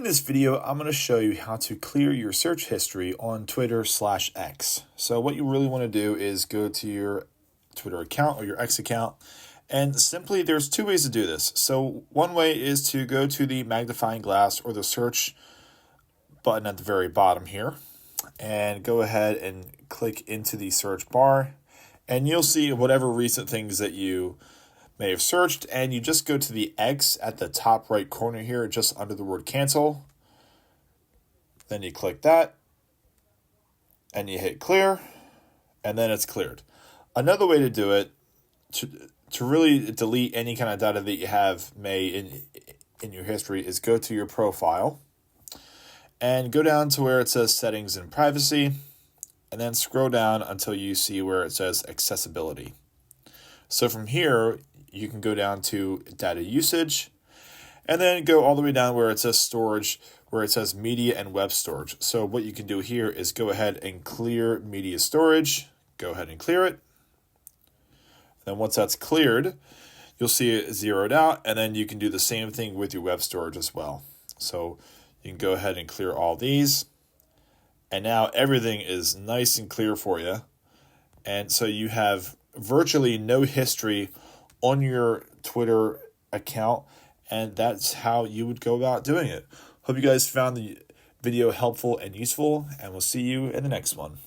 this video, I'm going to show you how to clear your search history on Twitter/X. So what you really want to do is go to your Twitter account or your X account, and simply there's two ways to do this. So one way is to go to the magnifying glass or the search button at the very bottom here, and go ahead and click into the search bar, and you'll see whatever recent things that you may have searched, and you just go to the X at the top right corner here, just under the word cancel. Then you click that, and you hit clear, and then it's cleared. Another way to do it, to really delete any kind of data that you have in your history, is go to your profile, and go down to where it says settings and privacy, and then scroll down until you see where it says accessibility. So from here, you can go down to data usage, and then go all the way down where it says storage, where it says media and web storage. So what you can do here is go ahead and clear media storage. Go ahead and clear it. Then once that's cleared, you'll see it zeroed out, and then you can do the same thing with your web storage as well. So you can go ahead and clear all these, and now everything is nice and clear for you. And so you have virtually no history on your Twitter account, and that's how you would go about doing it. Hope you guys found the video helpful and useful, and we'll see you in the next one.